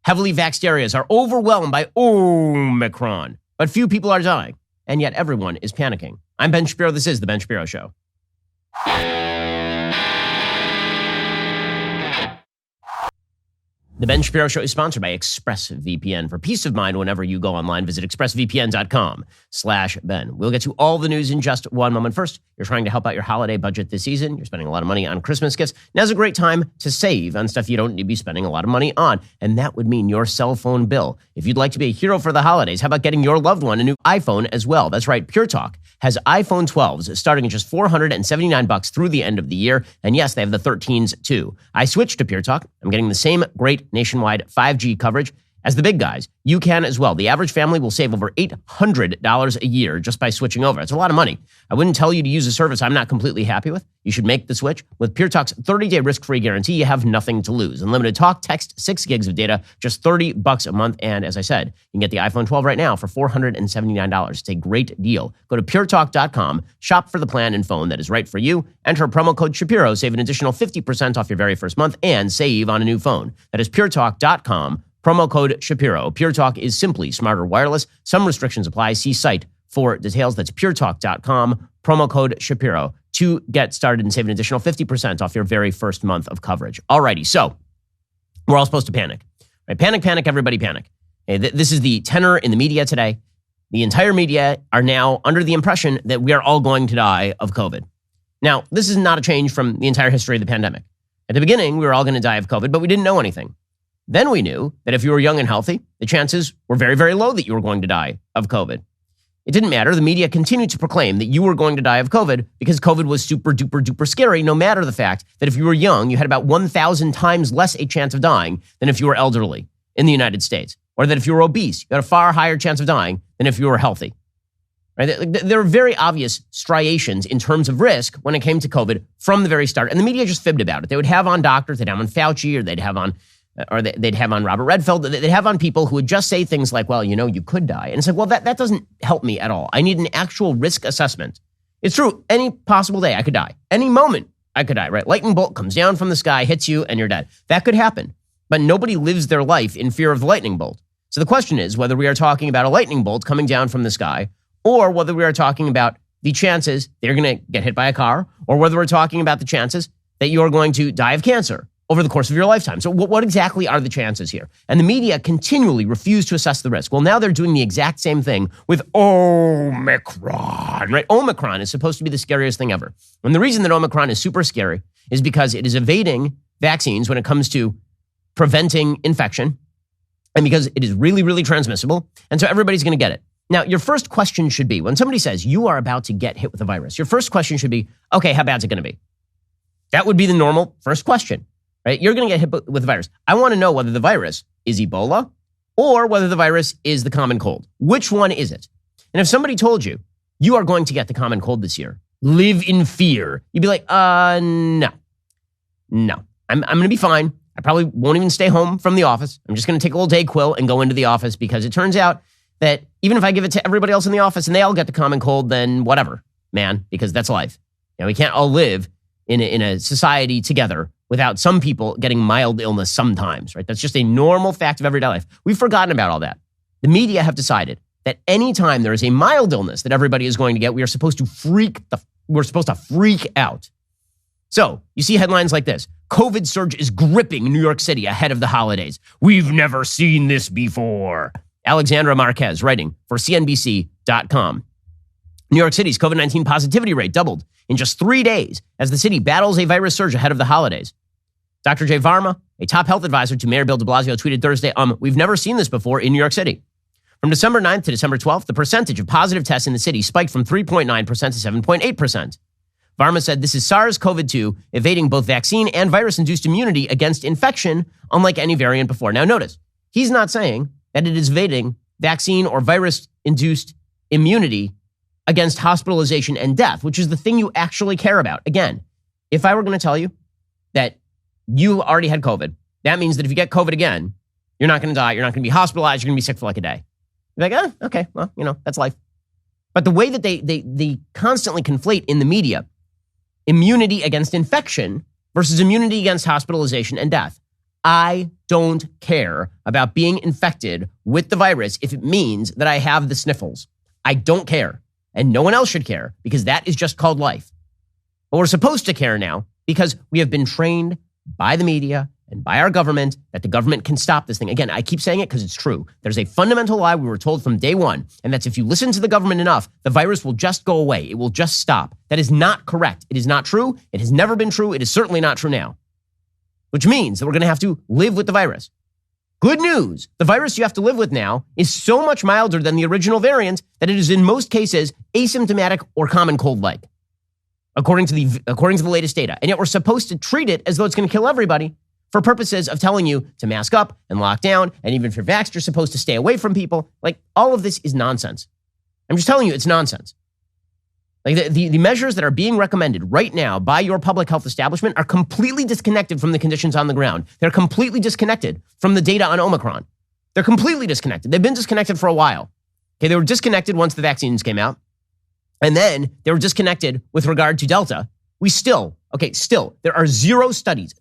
Heavily vaxxed areas are overwhelmed by Omicron, but few people are dying, and yet everyone is panicking. I'm Ben Shapiro. This is The Ben Shapiro Show. The Ben Shapiro Show is sponsored by ExpressVPN. For peace of mind, whenever you go online, visit expressvpn.com/Ben. We'll get to all the news in just one moment. First, you're trying to help out your holiday budget this season. You're spending a lot of money on Christmas gifts. Now's a great time to save on stuff you don't need to be spending a lot of money on, and that would mean your cell phone bill. If you'd like to be a hero for the holidays, how about getting your loved one a new iPhone as well? That's right, Pure Talk has iPhone 12s starting at just $479 through the end of the year. And yes, they have the 13s too. I switched to Pure Talk. I'm getting the same great nationwide 5G coverage as the big guys. You can as well. The average family will save over $800 a year just by switching over. It's a lot of money. I wouldn't tell you to use a service I'm not completely happy with. You should make the switch. With Pure Talk's 30-day risk-free guarantee, you have nothing to lose. Unlimited talk, text, 6 gigs of data, just $30 a month. And as I said, you can get the iPhone 12 right now for $479. It's a great deal. Go to puretalk.com, shop for the plan and phone that is right for you. Enter promo code Shapiro, save an additional 50% off your very first month, and save on a new phone. That is puretalk.com. Promo code Shapiro. Pure Talk is simply smarter wireless. Some restrictions apply. See site for details. That's puretalk.com. Promo code Shapiro to get started and save an additional 50% off your very first month of coverage. Alrighty, so we're all supposed to panic. Right? Panic, panic, everybody panic. Okay, this is the tenor in the media today. The entire media are now under the impression that we are all going to die of COVID. Now, this is not a change from the entire history of the pandemic. At the beginning, we were all going to die of COVID, but we didn't know anything. Then we knew that if you were young and healthy, the chances were very, very low that you were going to die of COVID. It didn't matter. The media continued to proclaim that you were going to die of COVID because COVID was super duper duper scary, no matter the fact that if you were young, you had about 1,000 times less a chance of dying than if you were elderly in the United States, or that if you were obese, you had a far higher chance of dying than if you were healthy. Right? There are very obvious striations in terms of risk when it came to COVID from the very start, and the media just fibbed about it. They would have on doctors, they'd have on Fauci, or they'd have on Robert Redfield. They'd have on people who would just say things like, well, you know, you could die. And it's like, well, that doesn't help me at all. I need an actual risk assessment. It's true. Any possible day I could die. Any moment I could die, right? Lightning bolt comes down from the sky, hits you, and you're dead. That could happen. But nobody lives their life in fear of the lightning bolt. So the question is whether we are talking about a lightning bolt coming down from the sky, or whether we are talking about the chances that you're going to get hit by a car, or whether we're talking about the chances that you're going to die of cancer over the course of your lifetime. So what exactly are the chances here? And the media continually refuse to assess the risk. Well, now they're doing the exact same thing with Omicron, right? Omicron is supposed to be the scariest thing ever. And the reason that Omicron is super scary is because it is evading vaccines when it comes to preventing infection, and because it is really, really transmissible. And so everybody's going to get it. Now, your first question should be, when somebody says you are about to get hit with a virus, your first question should be, okay, how bad is it going to be? That would be the normal first question. Right? You're going to get hit with the virus. I want to know whether the virus is Ebola or whether the virus is the common cold. Which one is it? And if somebody told you, you are going to get the common cold this year, live in fear, you'd be like, no. I'm going to be fine. I probably won't even stay home from the office. I'm just going to take a little Dayquil and go into the office, because it turns out that even if I give it to everybody else in the office and they all get the common cold, then whatever, man, because that's life. You know, we can't all live in a society together without some people getting mild illness sometimes, right? That's just a normal fact of everyday life. We've forgotten about all that. The media have decided that anytime there is a mild illness that everybody is going to get, we're supposed to freak out. So you see headlines like this: COVID surge is gripping New York City ahead of the holidays. We've never seen this before. Alexandra Marquez writing for CNBC.com. New York City's COVID-19 positivity rate doubled in just 3 days as the city battles a virus surge ahead of the holidays. Dr. Jay Varma, a top health advisor to Mayor Bill de Blasio, tweeted Thursday, we've never seen this before in New York City. From December 9th to December 12th, the percentage of positive tests in the city spiked from 3.9% to 7.8%. Varma said this is SARS-CoV-2 evading both vaccine and virus-induced immunity against infection, unlike any variant before. Now notice, he's not saying that it is evading vaccine or virus-induced immunity against hospitalization and death, which is the thing you actually care about. Again, if I were going to tell you that you already had COVID, that means that if you get COVID again, you're not going to die, you're not going to be hospitalized, you're going to be sick for like a day. You're like, okay, well, that's life. But the way that they constantly conflate in the media immunity against infection versus immunity against hospitalization and death, I don't care about being infected with the virus if it means that I have the sniffles. I don't care. And no one else should care because that is just called life. But we're supposed to care now because we have been trained by the media and by our government that the government can stop this thing. Again, I keep saying it because it's true. There's a fundamental lie we were told from day one, and that's if you listen to the government enough, the virus will just go away. It will just stop. That is not correct. It is not true. It has never been true. It is certainly not true now, which means that we're going to have to live with the virus. Good news. The virus you have to live with now is so much milder than the original variant that it is in most cases asymptomatic or common cold-like, according to the latest data. And yet we're supposed to treat it as though it's going to kill everybody for purposes of telling you to mask up and lock down. And even if you're vaxxed, you're supposed to stay away from people. Like, all of this is nonsense. I'm just telling you, it's nonsense. Like the measures that are being recommended right now by your public health establishment are completely disconnected from the conditions on the ground. They're completely disconnected from the data on Omicron. They're completely disconnected. They've been disconnected for a while. Okay, they were disconnected once the vaccines came out. And then they were disconnected with regard to Delta. There are zero studies,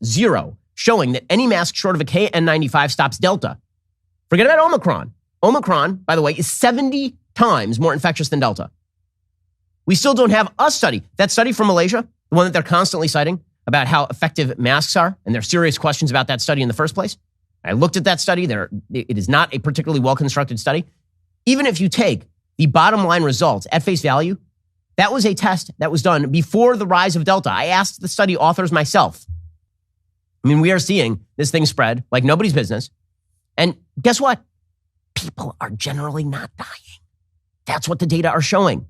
showing that any mask short of a KN95 stops Delta. Forget about Omicron. Omicron, by the way, is 70 times more infectious than Delta. We still don't have a study. That study from Malaysia, the one that they're constantly citing about how effective masks are, and there are serious questions about that study in the first place. I looked at that study. It is not a particularly well-constructed study. Even if you take the bottom line results at face value, that was a test that was done before the rise of Delta. I asked the study authors myself. I mean, we are seeing this thing spread like nobody's business. And guess what? People are generally not dying. That's what the data are showing.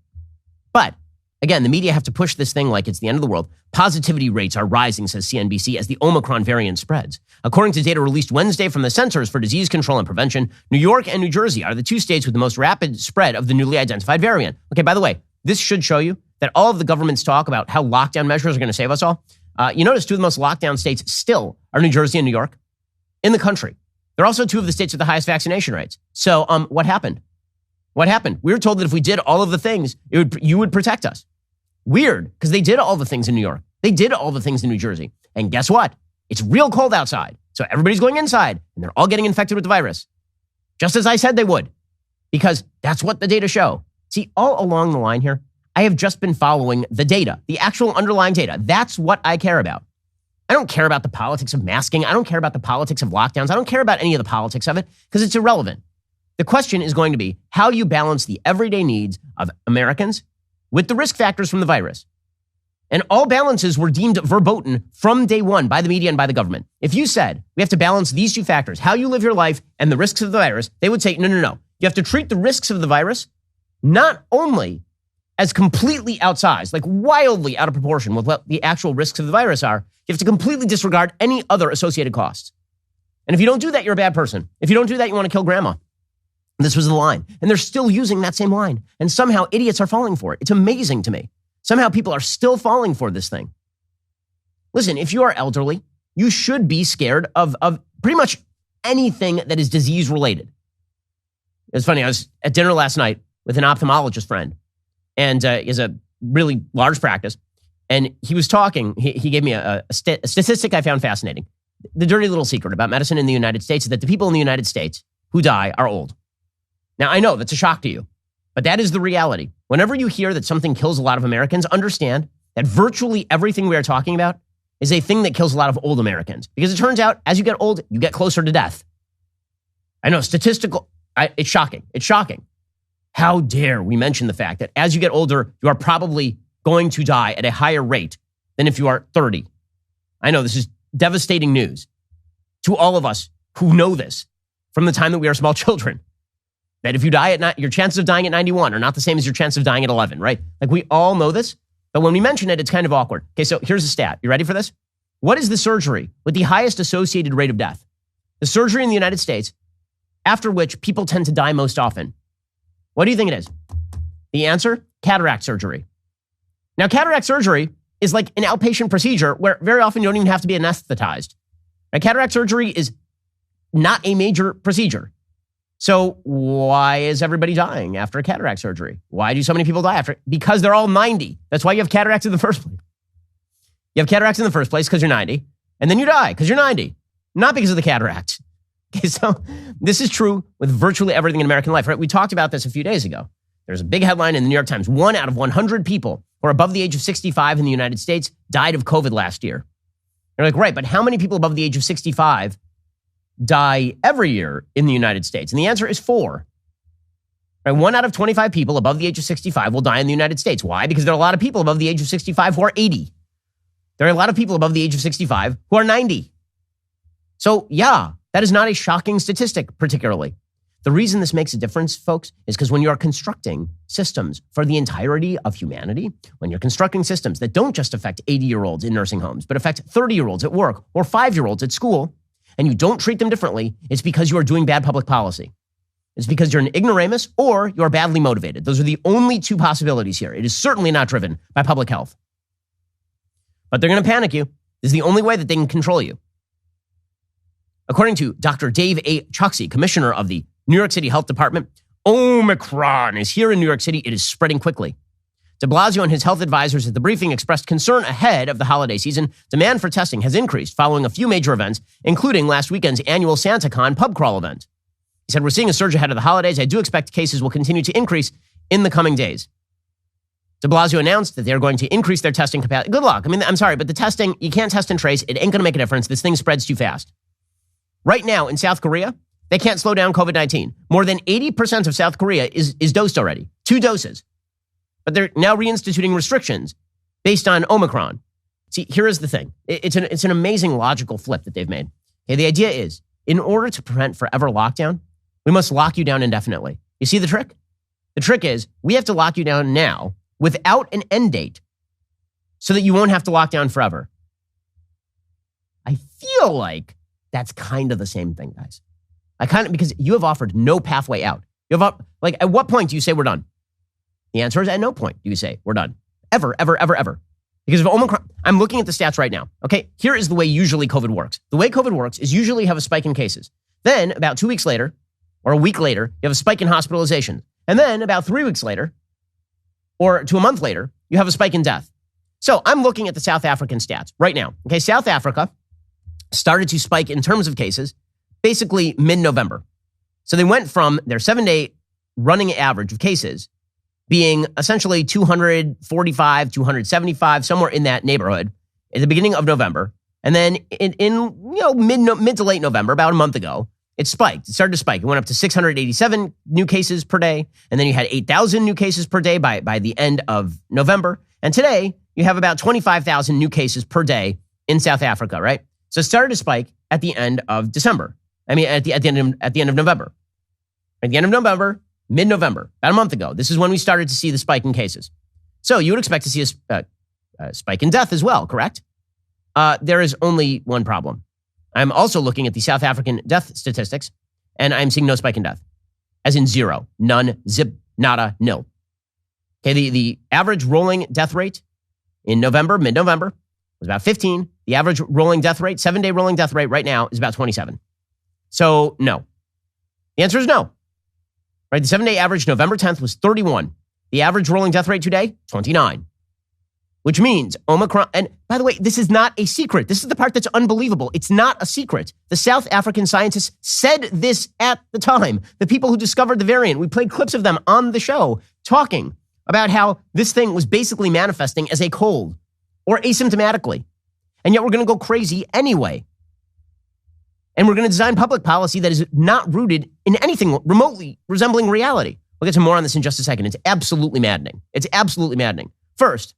But again, the media have to push this thing like it's the end of the world. Positivity rates are rising, says CNBC, as the Omicron variant spreads. According to data released Wednesday from the Centers for Disease Control and Prevention, New York and New Jersey are the two states with the most rapid spread of the newly identified variant. Okay, by the way, this should show you that all of the government's talk about how lockdown measures are going to save us all. You notice two of the most lockdown states still are New Jersey and New York in the country. They're also two of the states with the highest vaccination rates. So what happened? What happened? We were told that if we did all of the things, you would protect us. Weird, because they did all the things in New York. They did all the things in New Jersey. And guess what? It's real cold outside. So everybody's going inside, and they're all getting infected with the virus. Just as I said they would, because that's what the data show. See, all along the line here, I have just been following the data, the actual underlying data. That's what I care about. I don't care about the politics of masking. I don't care about the politics of lockdowns. I don't care about any of the politics of it because it's irrelevant. The question is going to be how you balance the everyday needs of Americans with the risk factors from the virus. And all balances were deemed verboten from day one by the media and by the government. If you said we have to balance these two factors, how you live your life and the risks of the virus, they would say, no. You have to treat the risks of the virus not only as completely outsized, like wildly out of proportion with what the actual risks of the virus are. You have to completely disregard any other associated costs. And if you don't do that, you're a bad person. If you don't do that, you want to kill grandma. This was the line. And they're still using that same line. And somehow idiots are falling for it. It's amazing to me. Somehow people are still falling for this thing. Listen, if you are elderly, you should be scared of pretty much anything that is disease related. It's funny, I was at dinner last night with an ophthalmologist friend, and he has a really large practice. And he was talking, he gave me a statistic I found fascinating. The dirty little secret about medicine in the United States is that the people in the United States who die are old. Now, I know that's a shock to you, but that is the reality. Whenever you hear that something kills a lot of Americans, understand that virtually everything we are talking about is a thing that kills a lot of old Americans. Because it turns out, as you get old, you get closer to death. I know, it's shocking. It's shocking. How dare we mention the fact that as you get older, you are probably going to die at a higher rate than if you are 30. I know this is devastating news to all of us who know this from the time that we are small children. That if you die at your chances of dying at 91 are not the same as your chance of dying at 11, right? Like we all know this, but when we mention it, it's kind of awkward. Okay, so here's a stat. You ready for this? What is the surgery with the highest associated rate of death? The surgery in the United States, after which people tend to die most often. What do you think it is? The answer? Cataract surgery. Now, cataract surgery is like an outpatient procedure where very often you don't even have to be anesthetized. Now, cataract surgery is not a major procedure. So why is everybody dying after a cataract surgery? Why do so many people die after? Because they're all 90. That's why you have cataracts in the first place. You have cataracts in the first place because you're 90, and then you die because you're 90. not because of the cataract. Okay, so this is true with virtually everything in American life, right? We talked about this a few days ago. There's a big headline in the New York Times. 1 out of 100 people who are above the age of 65 in the United States died of COVID last year. You're like, right, but how many people above the age of 65 die every year in the United States? And the answer is 4. Right? 1 out of 25 people above the age of 65 will die in the United States. Why? Because there are a lot of people above the age of 65 who are 80. There are a lot of people above the age of 65 who are 90. So yeah, that is not a shocking statistic particularly. The reason this makes a difference, folks, is because when you are constructing systems for the entirety of humanity, when you're constructing systems that don't just affect 80-year-olds in nursing homes, but affect 30-year-olds at work or 5-year-olds at school, and you don't treat them differently, it's because you are doing bad public policy. It's because you're an ignoramus or you're badly motivated. Those are the only 2 possibilities here. It is certainly not driven by public health. But they're going to panic you. This is the only way that they can control you. According to Dr. Dave A. Chokshi, commissioner of the New York City Health Department, Omicron is here in New York City. It is spreading quickly. De Blasio and his health advisors at the briefing expressed concern ahead of the holiday season. Demand for testing has increased following a few major events, including last weekend's annual SantaCon pub crawl event. He said, we're seeing a surge ahead of the holidays. I do expect cases will continue to increase in the coming days. De Blasio announced that they're going to increase their testing capacity. Good luck. I mean, I'm sorry, but the testing, you can't test and trace. It ain't going to make a difference. This thing spreads too fast. Right now in South Korea, they can't slow down COVID-19. More than 80% of South Korea is dosed already, 2 doses. But they're now reinstituting restrictions based on Omicron. See, here is the thing. It's an amazing logical flip that they've made. Okay, the idea is, in order to prevent forever lockdown, we must lock you down indefinitely. You see the trick? The trick is, we have to lock you down now without an end date so that you won't have to lock down forever. I feel like that's kind of the same thing, guys. Because you have offered no pathway out. At what point do you say we're done? The answer is at no point do you say we're done. Ever. Because of Omicron, I'm looking at the stats right now. Okay, here is the way usually COVID works. The way COVID works is usually you have a spike in cases. Then about 2 weeks later, or a week later, you have a spike in hospitalizations. And then about 3 weeks later, or to a month later, you have a spike in death. So I'm looking at the South African stats right now. Okay, South Africa started to spike in terms of cases basically mid-November. So they went from their 7-day running average of cases being essentially 245, 275, somewhere in that neighborhood at the beginning of November. And then in mid to late November, about a month ago, it spiked. It started to spike. It went up to 687 new cases per day. And then you had 8,000 new cases per day by the end of November. And today you have about 25,000 new cases per day in South Africa, right? So it started to spike at the end of December. At the end of November. At the end of November, mid-November, about a month ago. This is when we started to see the spike in cases. So you would expect to see a spike in death as well, correct? There is only one problem. I'm also looking at the South African death statistics, and I'm seeing no spike in death, as in 0, none, zip, nada, nil. Okay, the average rolling death rate in November, mid-November, was about 15. The average rolling death rate, 7-day rolling death rate right now is about 27. So no. The answer is no. Right? The 7-day average November 10th was 31. The average rolling death rate today, 29. Which means Omicron, and by the way, this is not a secret. This is the part that's unbelievable. It's not a secret. The South African scientists said this at the time. The people who discovered the variant, we played clips of them on the show talking about how this thing was basically manifesting as a cold or asymptomatically. And yet we're going to go crazy anyway. And we're going to design public policy that is not rooted in anything remotely resembling reality. We'll get to more on this in just a second. It's absolutely maddening. It's absolutely maddening. First,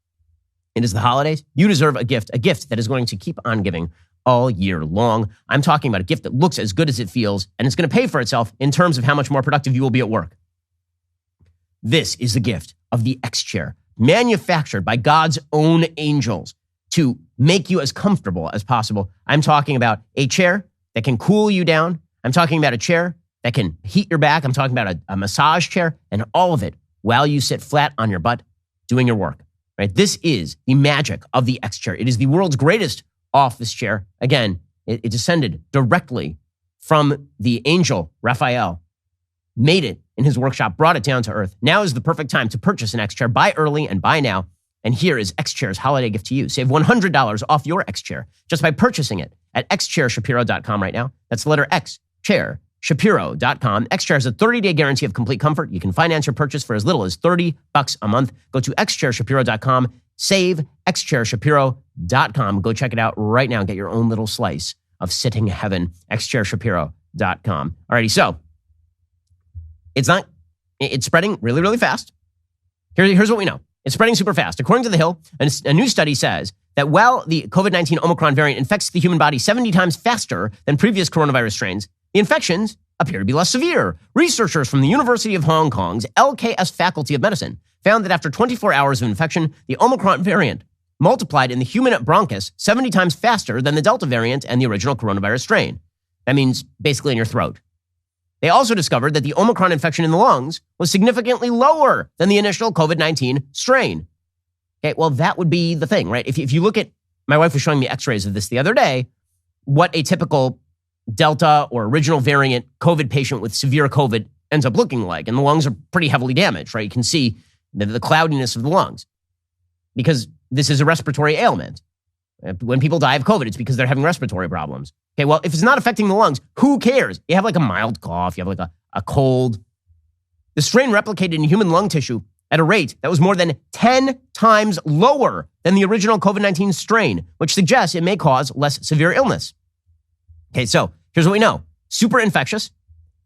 it is the holidays. You deserve a gift that is going to keep on giving all year long. I'm talking about a gift that looks as good as it feels, and it's going to pay for itself in terms of how much more productive you will be at work. This is the gift of the X chair, manufactured by God's own angels to make you as comfortable as possible. I'm talking about a chair that can cool you down. I'm talking about a chair that can heat your back. I'm talking about a massage chair, and all of it while you sit flat on your butt doing your work. Right? This is the magic of the X chair. It is the world's greatest office chair. Again, it descended directly from the angel Raphael, made it in his workshop, brought it down to earth. Now is the perfect time to purchase an X chair. Buy early and buy now. And here is X Chair's holiday gift to you. Save $100 off your X Chair just by purchasing it at xchairshapiro.com right now. That's the letter X, chair, Shapiro.com. Xchair has a 30-day guarantee of complete comfort. You can finance your purchase for as little as $30 a month. Go to xchairshapiro.com. Save xchairshapiro.com. Go check it out right now and get your own little slice of sitting heaven. xchairshapiro.com. Alrighty, so it's spreading really, really fast. Here's what we know. It's spreading super fast. According to The Hill, a new study says that while the COVID-19 Omicron variant infects the human body 70 times faster than previous coronavirus strains, the infections appear to be less severe. Researchers from the University of Hong Kong's LKS Faculty of Medicine found that after 24 hours of infection, the Omicron variant multiplied in the human bronchus 70 times faster than the Delta variant and the original coronavirus strain. That means basically in your throat. They also discovered that the Omicron infection in the lungs was significantly lower than the initial COVID-19 strain. Okay, well, that would be the thing, right? If you look at, my wife was showing me x-rays of this the other day, what a typical Delta or original variant COVID patient with severe COVID ends up looking like. And the lungs are pretty heavily damaged, right? You can see the cloudiness of the lungs because this is a respiratory ailment. When people die of COVID, it's because they're having respiratory problems. Okay, well, if it's not affecting the lungs, who cares? You have like a mild cough, you have like a cold. The strain replicated in human lung tissue at a rate that was more than 10 times lower than the original COVID-19 strain, which suggests it may cause less severe illness. Okay, so here's what we know. Super infectious,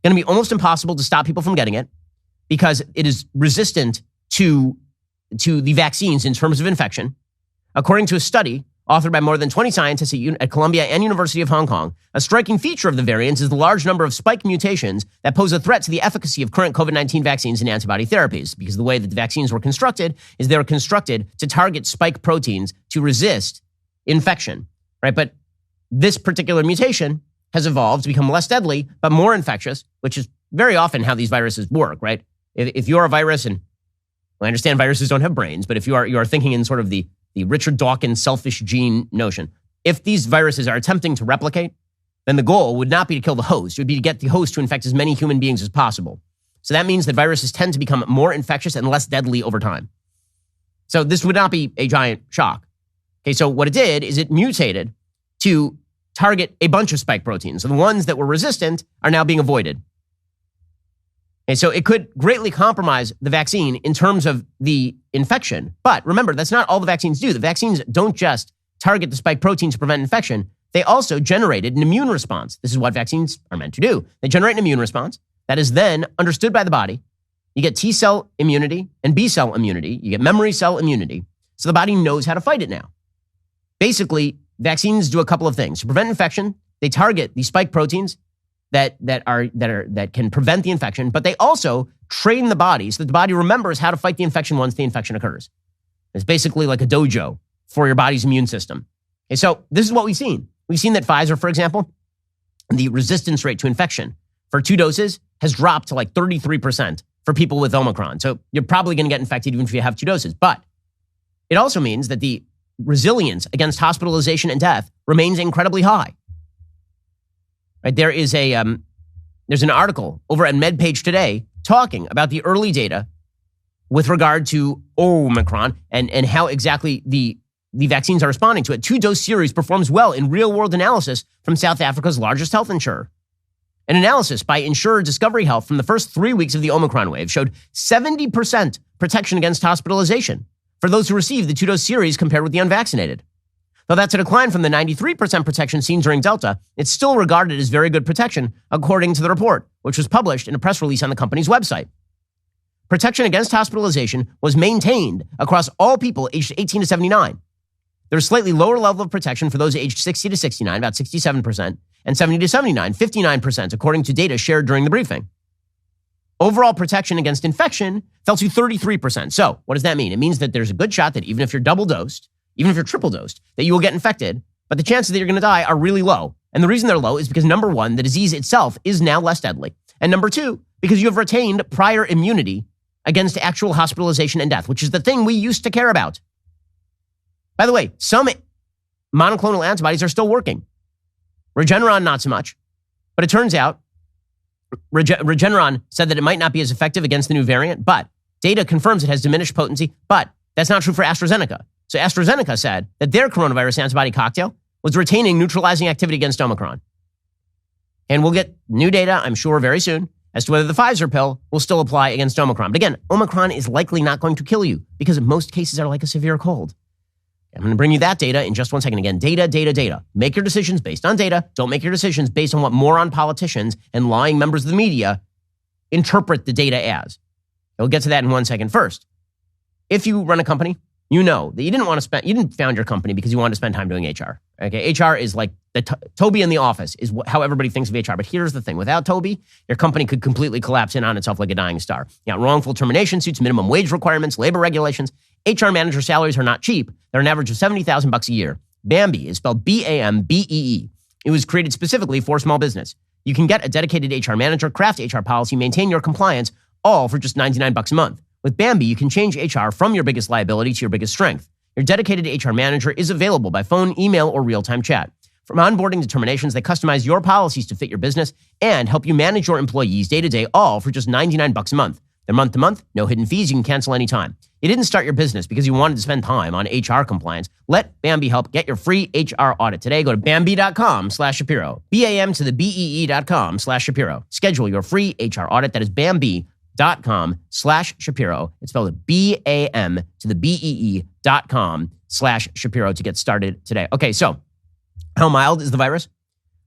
going to be almost impossible to stop people from getting it because it is resistant to the vaccines in terms of infection. According to a study authored by more than 20 scientists at Columbia and University of Hong Kong, a striking feature of the variants is the large number of spike mutations that pose a threat to the efficacy of current COVID-19 vaccines and antibody therapies, because the way that the vaccines were constructed is they were constructed to target spike proteins to resist infection, right? But this particular mutation has evolved to become less deadly, but more infectious, which is very often how these viruses work, right? If you're a virus, and I understand viruses don't have brains, but if you are thinking in sort of the Richard Dawkins selfish gene notion, if these viruses are attempting to replicate, then the goal would not be to kill the host. It would be to get the host to infect as many human beings as possible. So that means that viruses tend to become more infectious and less deadly over time. So this would not be a giant shock. Okay, so what it did is it mutated to target a bunch of spike proteins. And the ones that were resistant are now being avoided. And so it could greatly compromise the vaccine in terms of the infection. But remember, that's not all the vaccines do. The vaccines don't just target the spike protein to prevent infection. They also generated an immune response. This is what vaccines are meant to do. They generate an immune response that is then understood by the body. You get T cell immunity and B cell immunity. You get memory cell immunity. So the body knows how to fight it now. Basically, vaccines do a couple of things. To prevent infection, they target the spike proteins that can prevent the infection, but they also train the body so that the body remembers how to fight the infection once the infection occurs. It's basically like a dojo for your body's immune system. Okay, so this is what we've seen. We've seen that Pfizer, for example, the resistance rate to infection for 2 doses has dropped to like 33% for people with Omicron. So you're probably going to get infected even if you have 2 doses. But it also means that the resilience against hospitalization and death remains incredibly high. Right, there's an article over at MedPage Today talking about the early data with regard to Omicron and how exactly the vaccines are responding to it. 2-dose series performs well in real-world analysis from South Africa's largest health insurer. An analysis by insurer Discovery Health from the first 3 weeks of the Omicron wave showed 70% protection against hospitalization for those who received the 2-dose series compared with the unvaccinated. Though that's a decline from the 93% protection seen during Delta, it's still regarded as very good protection, according to the report, which was published in a press release on the company's website. Protection against hospitalization was maintained across all people aged 18 to 79. There's a slightly lower level of protection for those aged 60 to 69, about 67%, and 70 to 79, 59%, according to data shared during the briefing. Overall protection against infection fell to 33%. So what does that mean? It means that there's a good shot that even if you're double dosed, even if you're triple dosed, that you will get infected, but the chances that you're going to die are really low. And the reason they're low is because, number one, the disease itself is now less deadly. And number two, because you have retained prior immunity against actual hospitalization and death, which is the thing we used to care about. By the way, some monoclonal antibodies are still working. Regeneron, not so much. But it turns out Regeneron said that it might not be as effective against the new variant, but data confirms it has diminished potency. But that's not true for AstraZeneca. So AstraZeneca said that their coronavirus antibody cocktail was retaining neutralizing activity against Omicron. And we'll get new data, I'm sure, very soon as to whether the Pfizer pill will still apply against Omicron. But again, Omicron is likely not going to kill you because most cases are like a severe cold. I'm going to bring you that data in just one second. Again, data. Make your decisions based on data. Don't make your decisions based on what moron politicians and lying members of the media interpret the data as. We'll get to that in 1 second. First, if you run a company, you know that you didn't found your company because you wanted to spend time doing HR. Okay, HR is like Toby in the office is how everybody thinks of HR. But here's the thing: without Toby, your company could completely collapse in on itself like a dying star. You got wrongful termination suits, minimum wage requirements, labor regulations. HR manager salaries are not cheap. They're an average of $70,000 a year. Bambee is spelled BAMBEE. It was created specifically for small business. You can get a dedicated HR manager, craft HR policy, maintain your compliance, all for just $99 a month. With Bambee, you can change HR from your biggest liability to your biggest strength. Your dedicated HR manager is available by phone, email, or real-time chat. From onboarding to terminations, they customize your policies to fit your business and help you manage your employees day-to-day, all for just $99 a month. They're month-to-month, no hidden fees, you can cancel anytime. You didn't start your business because you wanted to spend time on HR compliance. Let Bambee help get your free HR audit today. Go to Bambee.com/Shapiro. BAM to the BEE.com/Shapiro. Schedule your free HR audit. That is Bambee.com/Shapiro. It's spelled BAM to the BEE.com/Shapiro to get started today. Okay, so how mild is the virus?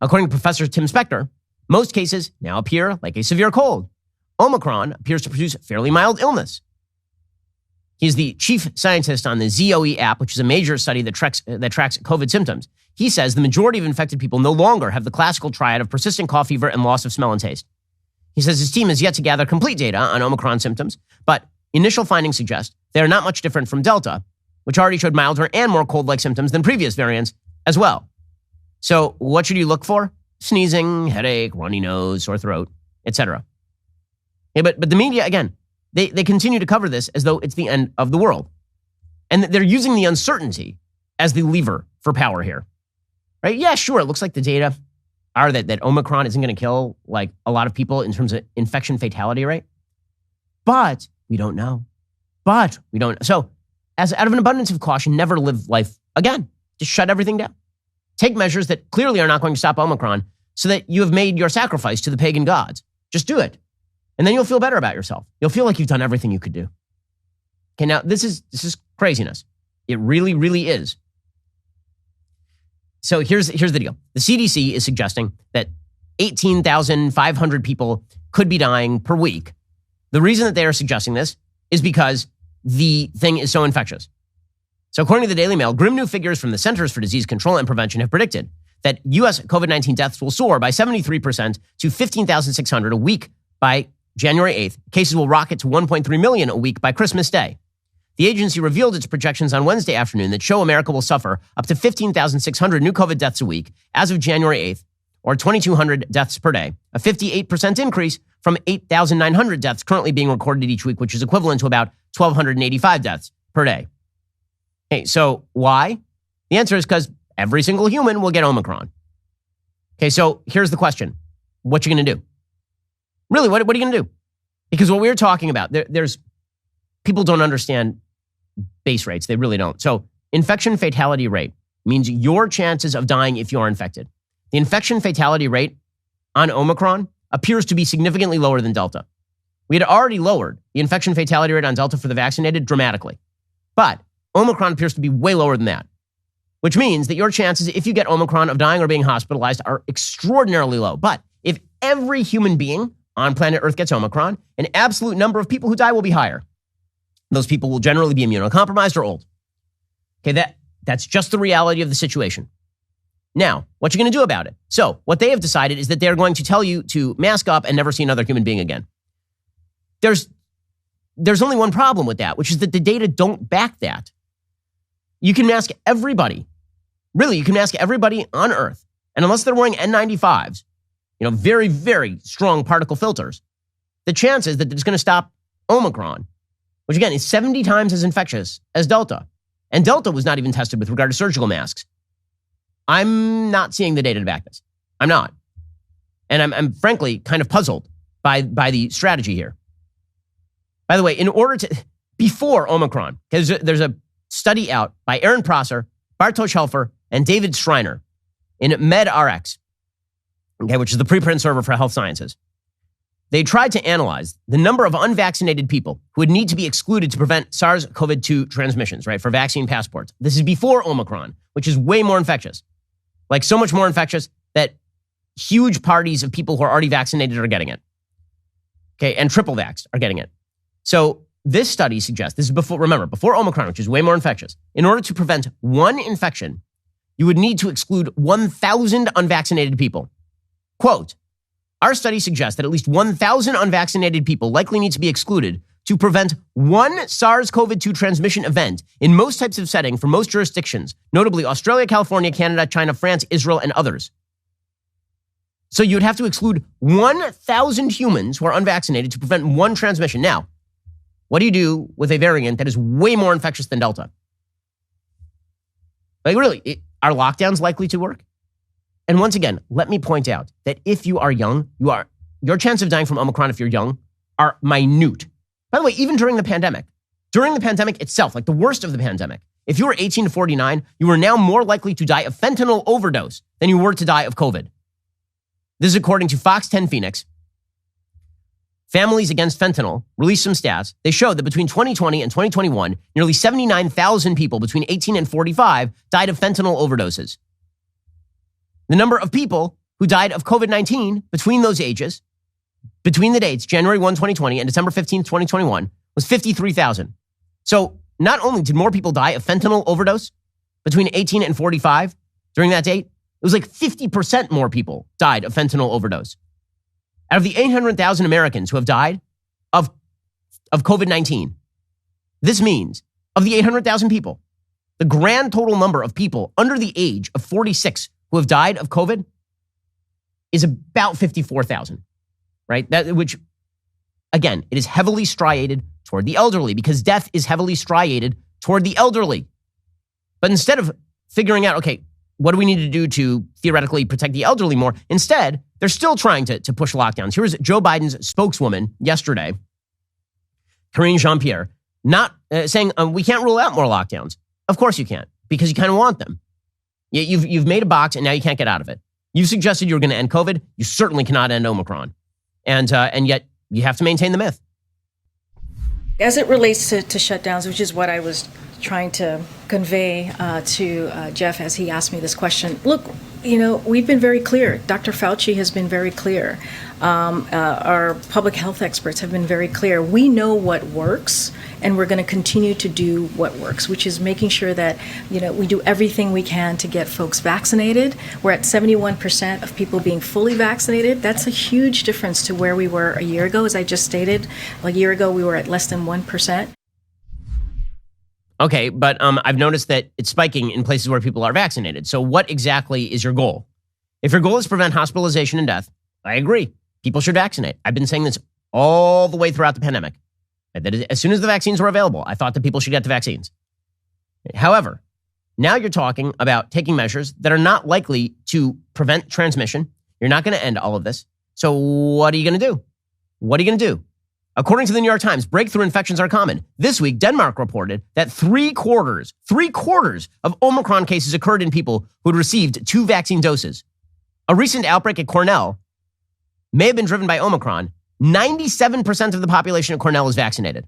According to Professor Tim Spector, most cases now appear like a severe cold. Omicron appears to produce fairly mild illness. He's the chief scientist on the ZOE app, which is a major study that tracks COVID symptoms. He says the majority of infected people no longer have the classical triad of persistent cough, fever, and loss of smell and taste. He says his team has yet to gather complete data on Omicron symptoms, but initial findings suggest they are not much different from Delta, which already showed milder and more cold-like symptoms than previous variants as well. So what should you look for? Sneezing, headache, runny nose, sore throat, etc. Yeah, but the media, again, they continue to cover this as though it's the end of the world. And they're using the uncertainty as the lever for power here. Right? Yeah, sure, it looks like the data are that Omicron isn't going to kill like a lot of people in terms of infection fatality rate. But we don't know. So as out of an abundance of caution, never live life again. Just shut everything down. Take measures that clearly are not going to stop Omicron so that you have made your sacrifice to the pagan gods. Just do it. And then you'll feel better about yourself. You'll feel like you've done everything you could do. Okay, now this is craziness. It really, really is. So here's the deal. The CDC is suggesting that 18,500 people could be dying per week. The reason that they are suggesting this is because the thing is so infectious. So according to the Daily Mail, grim new figures from the Centers for Disease Control and Prevention have predicted that U.S. COVID-19 deaths will soar by 73% to 15,600 a week by January 8th. Cases will rocket to 1.3 million a week by Christmas Day. The agency revealed its projections on Wednesday afternoon that show America will suffer up to 15,600 new COVID deaths a week as of January 8th, or 2,200 deaths per day, a 58% increase from 8,900 deaths currently being recorded each week, which is equivalent to about 1,285 deaths per day. Okay, so why? The answer is because every single human will get Omicron. Okay, so here's the question. What you going to do? Really, what are you going to do? Because what we're talking about, there's people don't understand base rates. They really don't. So infection fatality rate means your chances of dying if you are infected. The infection fatality rate on Omicron appears to be significantly lower than Delta. We had already lowered the infection fatality rate on Delta for the vaccinated dramatically. But Omicron appears to be way lower than that, which means that your chances, if you get Omicron, of dying or being hospitalized are extraordinarily low. But if every human being on planet Earth gets Omicron, an absolute number of people who die will be higher. Those people will generally be immunocompromised or old. Okay, that's just the reality of the situation. Now, what you're going to do about it? So what they have decided is that they're going to tell you to mask up and never see another human being again. There's only one problem with that, which is that the data don't back that. You can mask everybody. Really, you can mask everybody on Earth. And unless they're wearing N95s, very, very strong particle filters, the chances that it's going to stop Omicron, which again is 70 times as infectious as Delta. And Delta was not even tested with regard to surgical masks. I'm not seeing the data to back this. I'm not. And I'm frankly kind of puzzled by the strategy here. By the way, before Omicron, because there's a study out by Aaron Prosser, Bartosz Helfer, and David Schreiner in MedRx, okay, which is the preprint server for health sciences. They tried to analyze the number of unvaccinated people who would need to be excluded to prevent SARS-CoV-2 transmissions, right, for vaccine passports. This is before Omicron, which is way more infectious. Like so much more infectious that huge parties of people who are already vaccinated are getting it. Okay, and triple vaxxed are getting it. So this study suggests, this is before Omicron, which is way more infectious. In order to prevent one infection, you would need to exclude 1,000 unvaccinated people. Quote, our study suggests that at least 1,000 unvaccinated people likely need to be excluded to prevent one SARS-CoV-2 transmission event in most types of setting for most jurisdictions, notably Australia, California, Canada, China, France, Israel, and others. So you'd have to exclude 1,000 humans who are unvaccinated to prevent one transmission. Now, what do you do with a variant that is way more infectious than Delta? Like really, are lockdowns likely to work? And once again, let me point out that if you are young, your chance of dying from Omicron if you're young are minute. By the way, even during the pandemic itself, like the worst of the pandemic, if you were 18 to 49, you are now more likely to die of fentanyl overdose than you were to die of COVID. This is according to Fox 10 Phoenix. Families Against Fentanyl released some stats. They showed that between 2020 and 2021, nearly 79,000 people between 18 and 45 died of fentanyl overdoses. The number of people who died of COVID-19 between those ages, between the dates, January 1, 2020 and December 15, 2021, was 53,000. So not only did more people die of fentanyl overdose between 18 and 45 during that date, it was like 50% more people died of fentanyl overdose. Out of the 800,000 Americans who have died of COVID-19, this means of the 800,000 people, the grand total number of people under the age of 46 who have died of COVID is about 54,000, right? Which, again, it is heavily striated toward the elderly because death is heavily striated toward the elderly. But instead of figuring out, okay, what do we need to do to theoretically protect the elderly more? Instead, they're still trying to push lockdowns. Here's Joe Biden's spokeswoman yesterday, Karine Jean-Pierre, not saying we can't rule out more lockdowns. Of course you can't, because you kind of want them. You've made a box and now you can't get out of it. You suggested you were going to end COVID. You certainly cannot end Omicron. And yet you have to maintain the myth. As it relates to shutdowns, which is what I was trying to convey to Jeff as he asked me this question. Look, we've been very clear. Dr. Fauci has been very clear. Our public health experts have been very clear. We know what works, and we're going to continue to do what works, which is making sure that, we do everything we can to get folks vaccinated. We're at 71% of people being fully vaccinated. That's a huge difference to where we were a year ago. As I just stated, a year ago, we were at less than 1%. Okay, but I've noticed that it's spiking in places where people are vaccinated. So what exactly is your goal? If your goal is to prevent hospitalization and death, I agree. People should vaccinate. I've been saying this all the way throughout the pandemic. That as soon as the vaccines were available, I thought that people should get the vaccines. However, now you're talking about taking measures that are not likely to prevent transmission. You're not going to end all of this. So what are you going to do? What are you going to do? According to the New York Times, breakthrough infections are common. This week, Denmark reported that three quarters of Omicron cases occurred in people who had received 2 vaccine doses. A recent outbreak at Cornell may have been driven by Omicron. 97% of the population at Cornell is vaccinated.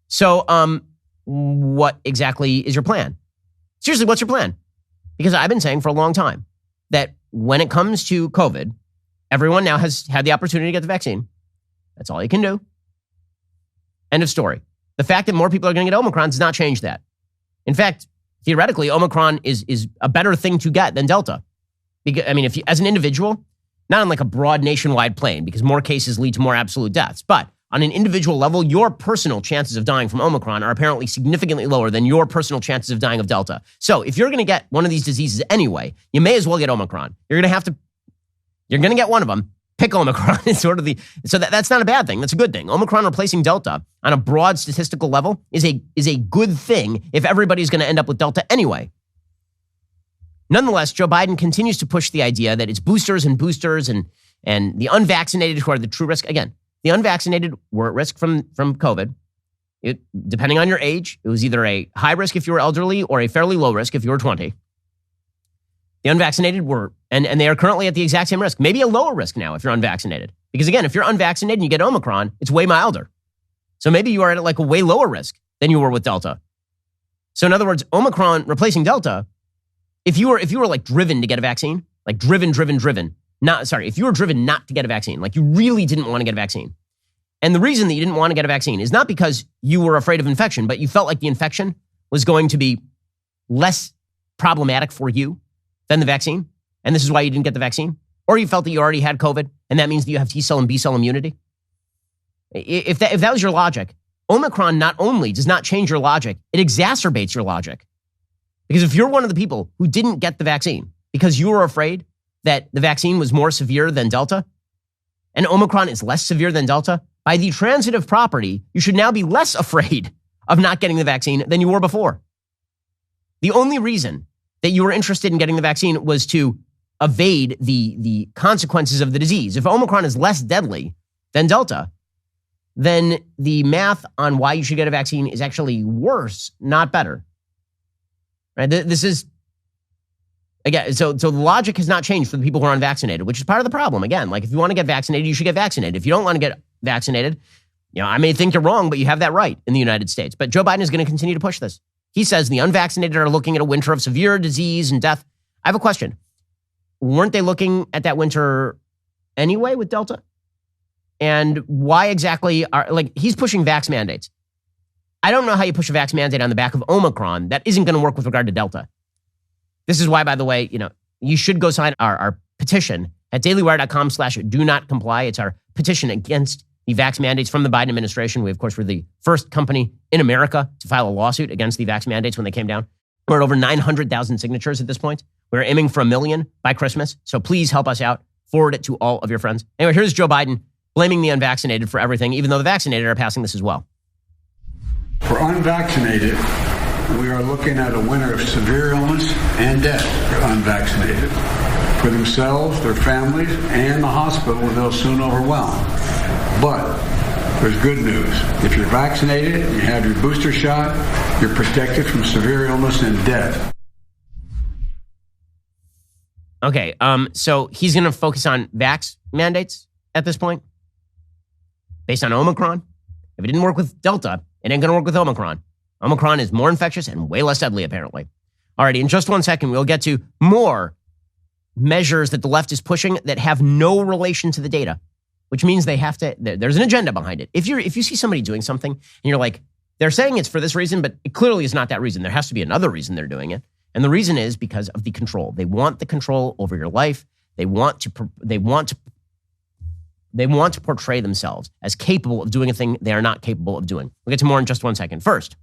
So, what exactly is your plan? Seriously, what's your plan? Because I've been saying for a long time that when it comes to COVID, everyone now has had the opportunity to get the vaccine. That's all you can do. End of story. The fact that more people are going to get Omicron does not change that. In fact, theoretically, Omicron is a better thing to get than Delta. Because, if you, as an individual, not on like a broad nationwide plane, because more cases lead to more absolute deaths, but on an individual level, your personal chances of dying from Omicron are apparently significantly lower than your personal chances of dying of Delta. So if you're going to get one of these diseases anyway, you may as well get Omicron. You're going to get one of them. Pick Omicron. It's sort of that's not a bad thing. That's a good thing. Omicron replacing Delta on a broad statistical level is a good thing if everybody's going to end up with Delta anyway. Nonetheless, Joe Biden continues to push the idea that it's boosters and the unvaccinated who are the true risk. Again, the unvaccinated were at risk from COVID. Depending on your age, it was either a high risk if you were elderly or a fairly low risk if you were 20. The unvaccinated were, and they are currently at the exact same risk, maybe a lower risk now if you're unvaccinated. Because again, if you're unvaccinated and you get Omicron, it's way milder. So maybe you are at like a way lower risk than you were with Delta. So in other words, Omicron replacing Delta, if you were like driven to get a vaccine, like driven, if you were driven not to get a vaccine, like you really didn't want to get a vaccine. And the reason that you didn't want to get a vaccine is not because you were afraid of infection, but you felt like the infection was going to be less problematic for you than the vaccine. And this is why you didn't get the vaccine. Or you felt that you already had COVID, and that means that you have T cell and B cell immunity. If that was your logic, Omicron not only does not change your logic, it exacerbates your logic. Because if you're one of the people who didn't get the vaccine because you were afraid that the vaccine was more severe than Delta, and Omicron is less severe than Delta, by the transitive property, you should now be less afraid of not getting the vaccine than you were before. The only reason that you were interested in getting the vaccine was to evade the consequences of the disease. If Omicron is less deadly than Delta, then the math on why you should get a vaccine is actually worse, not better. Right? This is, again, so the logic has not changed for the people who are unvaccinated, which is part of the problem. Again, like if you want to get vaccinated, you should get vaccinated. If you don't want to get vaccinated, I may think you're wrong, but you have that right in the United States. But Joe Biden is going to continue to push this. He says the unvaccinated are looking at a winter of severe disease and death. I have a question. Weren't they looking at that winter anyway with Delta? And why exactly he's pushing vax mandates. I don't know how you push a vax mandate on the back of Omicron. That isn't going to work with regard to Delta. This is why, by the way, you should go sign our petition at dailywire.com/do-not-comply. It's our petition against the vax mandates from the Biden administration. We, of course, were the first company in America to file a lawsuit against the vax mandates when they came down. We're at over 900,000 signatures at this point. We're aiming for 1 million by Christmas. So please help us out. Forward it to all of your friends. Anyway, here's Joe Biden blaming the unvaccinated for everything, even though the vaccinated are passing this as well. For unvaccinated, we are looking at a winter of severe illness and death for unvaccinated. For themselves, their families, and the hospital they'll soon overwhelm. But there's good news. If you're vaccinated and you have your booster shot, you're protected from severe illness and death. Okay, so he's going to focus on vax mandates at this point, based on Omicron. If it didn't work with Delta, it ain't going to work with Omicron. Omicron is more infectious and way less deadly, apparently. Alrighty, in just 1 second, we'll get to more measures that the left is pushing that have no relation to the data, which means they have to, there's an agenda behind it. If you see somebody doing something and you're like, they're saying it's for this reason, but it clearly is not that reason. There has to be another reason they're doing it. And the reason is because of the control. They want the control over your life. They want to portray themselves as capable of doing a thing they are not capable of doing. We'll get to more in just 1 second. First,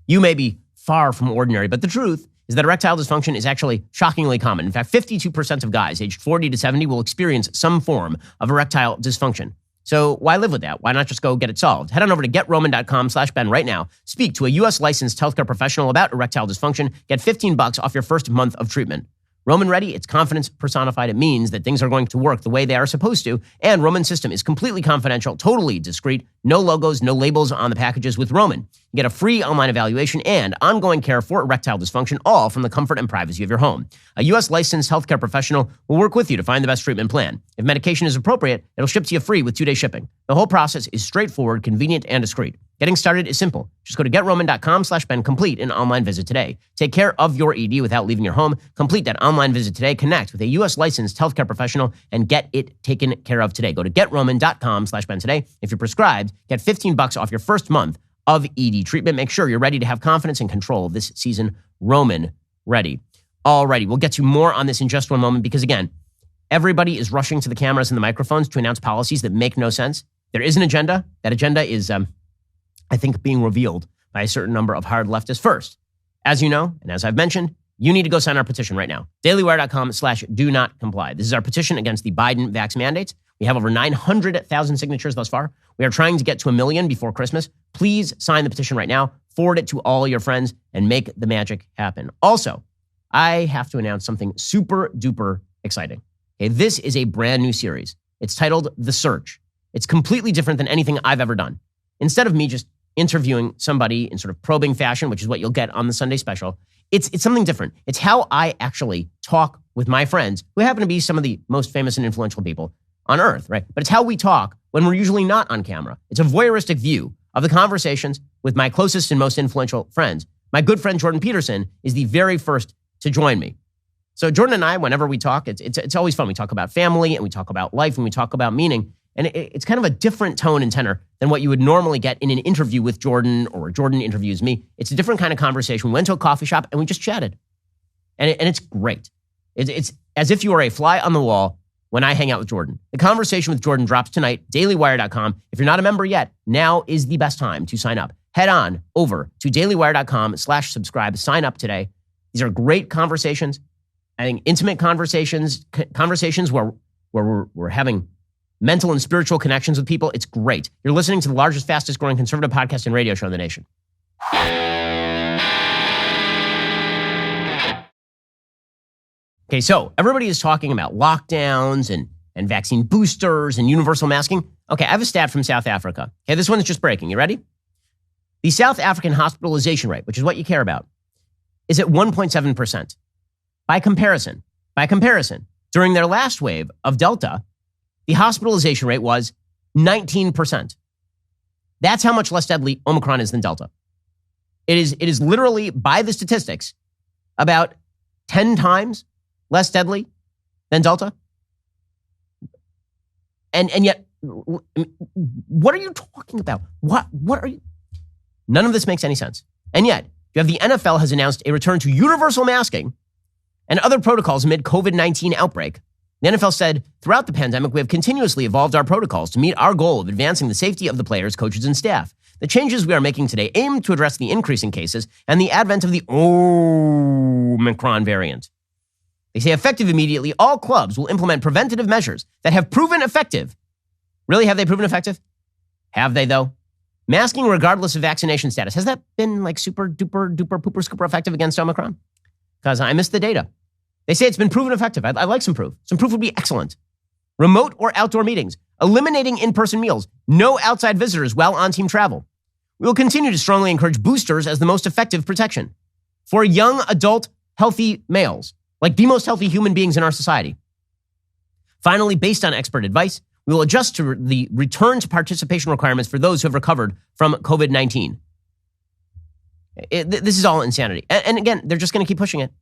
you may be far from ordinary, but the truth is that erectile dysfunction is actually shockingly common. In fact, 52% of guys aged 40 to 70 will experience some form of erectile dysfunction. So why live with that? Why not just go get it solved? Head on over to GetRoman.com/Ben right now. Speak to a U.S. licensed healthcare professional about erectile dysfunction. Get $15 off your first month of treatment. Roman Ready, it's confidence personified. It means that things are going to work the way they are supposed to. And Roman's system is completely confidential, totally discreet. No logos, no labels on the packages with Roman. You get a free online evaluation and ongoing care for erectile dysfunction, all from the comfort and privacy of your home. A U.S. licensed healthcare professional will work with you to find the best treatment plan. If medication is appropriate, it'll ship to you free with 2-day shipping. The whole process is straightforward, convenient, and discreet. Getting started is simple. Just go to GetRoman.com/Ben. Complete an online visit today. Take care of your ED without leaving your home. Complete that online visit today. Connect with a U.S. licensed healthcare professional and get it taken care of today. Go to GetRoman.com/Ben today. If you're prescribed, get $15 off your first month of ED treatment. Make sure you're ready to have confidence and control this season. Roman Ready. Alrighty, we'll get to more on this in just one moment because, again, everybody is rushing to the cameras and the microphones to announce policies that make no sense. There is an agenda. That agenda is, I think, being revealed by a certain number of hard leftists. First, as you know, and as I've mentioned, you need to go sign our petition right now. DailyWire.com/do-not-comply. This is our petition against the Biden vax mandates. We have over 900,000 signatures thus far. We are trying to get to 1 million before Christmas. Please sign the petition right now. Forward it to all your friends and make the magic happen. Also, I have to announce something super duper exciting. Okay, this is a brand new series. It's titled The Search. It's completely different than anything I've ever done. Instead of me just interviewing somebody in sort of probing fashion, which is what you'll get on the Sunday special, It's something different. It's how I actually talk with my friends who happen to be some of the most famous and influential people on earth, right? But it's how we talk when we're usually not on camera. It's a voyeuristic view of the conversations with my closest and most influential friends. My good friend Jordan Peterson is the very first to join me. So Jordan and I, whenever we talk, it's always fun. We talk about family and we talk about life and we talk about meaning. And it's kind of a different tone and tenor than what you would normally get in an interview with Jordan or Jordan interviews me. It's a different kind of conversation. We went to a coffee shop and we just chatted. And it's great. It's as if you are a fly on the wall when I hang out with Jordan. The conversation with Jordan drops tonight, dailywire.com. If you're not a member yet, now is the best time to sign up. Head on over to dailywire.com/subscribe. Sign up today. These are great conversations. I think intimate conversations where we're having mental and spiritual connections with people. It's great. You're listening to the largest, fastest growing conservative podcast and radio show in the nation. Okay, so everybody is talking about lockdowns and vaccine boosters and universal masking. Okay, I have a stat from South Africa. Okay, this one is just breaking. You ready? The South African hospitalization rate, which is what you care about, is at 1.7%. By comparison, during their last wave of Delta, the hospitalization rate was 19%. That's how much less deadly Omicron is than Delta. It is literally, by the statistics, about 10 times less deadly than Delta. And yet, what are you talking about? What are you? None of this makes any sense. And yet, you have the NFL has announced a return to universal masking and other protocols amid COVID-19 outbreak. The NFL said, throughout the pandemic, we have continuously evolved our protocols to meet our goal of advancing the safety of the players, coaches, and staff. The changes we are making today aim to address the increase in cases and the advent of the Omicron variant. They say effective immediately, all clubs will implement preventative measures that have proven effective. Really, have they proven effective? Have they, though? Masking regardless of vaccination status. Has that been like super duper duper pooper scooper effective against Omicron? Because I missed the data. They say it's been proven effective. I'd like some proof. Some proof would be excellent. Remote or outdoor meetings. Eliminating in-person meals. No outside visitors while on team travel. We will continue to strongly encourage boosters as the most effective protection for young, adult, healthy males, like the most healthy human beings in our society. Finally, based on expert advice, we will adjust to the return to participation requirements for those who have recovered from COVID-19. This is all insanity. And again, they're just going to keep pushing it.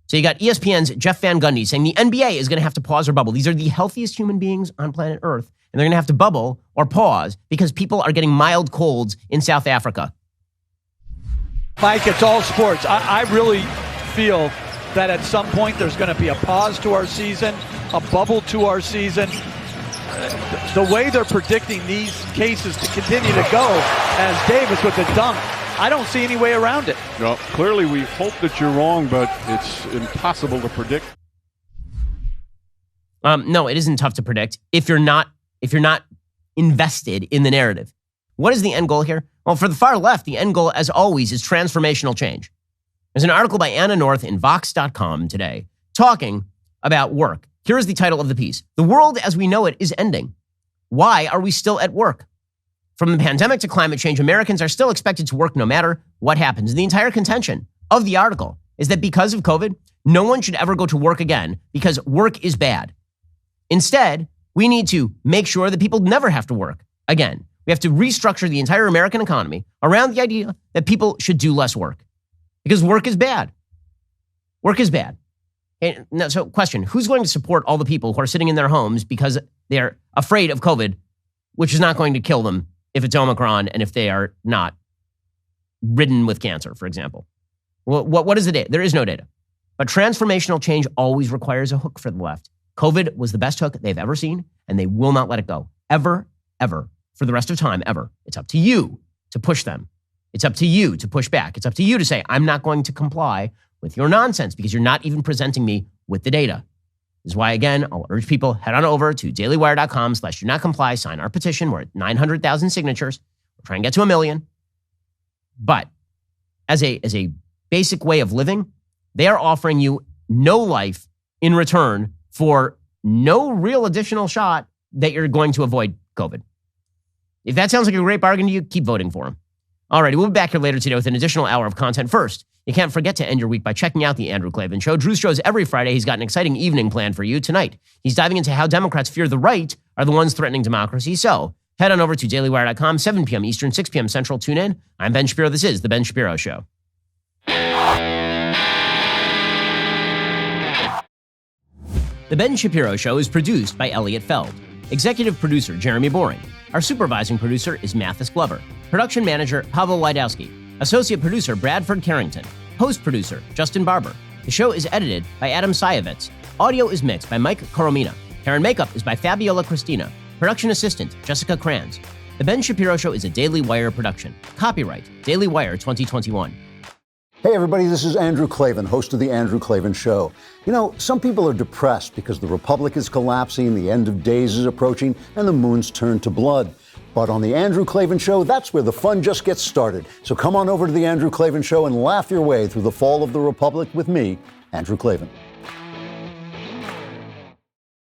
So you got ESPN's Jeff Van Gundy saying the NBA is going to have to pause or bubble. These are the healthiest human beings on planet Earth, and they're going to have to bubble or pause because people are getting mild colds in South Africa. Mike, it's all sports. I really feel that at some point there's going to be a pause to our season, a bubble to our season. The way they're predicting these cases to continue to go, as Davis with the dunk, I don't see any way around it. No, clearly we hope that you're wrong, but it's impossible to predict. No, it isn't tough to predict if you're not invested in the narrative. What is the end goal here? Well, for the far left, the end goal, as always, is transformational change. There's an article by Anna North in Vox.com today talking about work. Here is the title of the piece. The world as we know it is ending. Why are we still at work? From the pandemic to climate change, Americans are still expected to work no matter what happens. The entire contention of the article is that because of COVID, no one should ever go to work again because work is bad. Instead, we need to make sure that people never have to work again. We have to restructure the entire American economy around the idea that people should do less work because work is bad. Work is bad. And now, so question, who's going to support all the people who are sitting in their homes because they're afraid of COVID, which is not going to kill them if it's Omicron and if they are not ridden with cancer, for example? Well, what is the data? There is no data. But transformational change always requires a hook for the left. COVID was the best hook they've ever seen, and they will not let it go. Ever, ever, for the rest of time, ever. It's up to you to push them. It's up to you to push back. It's up to you to say, I'm not going to comply with your nonsense because you're not even presenting me with the data. This is why, again, I'll urge people, head on over to dailywire.com/do not comply, sign our petition. We're at 900,000 signatures. We're trying to get to 1 million. But as a basic way of living, they are offering you no life in return for no real additional shot that you're going to avoid COVID. If that sounds like a great bargain to you, keep voting for them. All righty, we'll be back here later today with an additional hour of content. First, you can't forget to end your week by checking out The Andrew Klavan Show. Drew's shows every Friday. He's got an exciting evening planned for you tonight. He's diving into how Democrats fear the right are the ones threatening democracy. So head on over to dailywire.com, 7 p.m. Eastern, 6 p.m. Central. Tune in. I'm Ben Shapiro. This is The Ben Shapiro Show. The Ben Shapiro Show is produced by Elliot Feld. Executive producer, Jeremy Boring. Our supervising producer is Mathis Glover. Production manager, Pavel Wydowski. Associate producer, Bradford Carrington. Host producer, Justin Barber. The show is edited by Adam Sayevitz. Audio is mixed by Mike Coromina. Hair and makeup is by Fabiola Cristina. Production assistant, Jessica Kranz. The Ben Shapiro Show is a Daily Wire production. Copyright, Daily Wire 2021. Hey everybody, this is Andrew Klavan, host of The Andrew Klavan Show. You know, some people are depressed because the republic is collapsing, the end of days is approaching, and the moon's turned to blood. But on The Andrew Klavan Show, that's where the fun just gets started. So come on over to The Andrew Klavan Show and laugh your way through the fall of the republic with me, Andrew Klavan.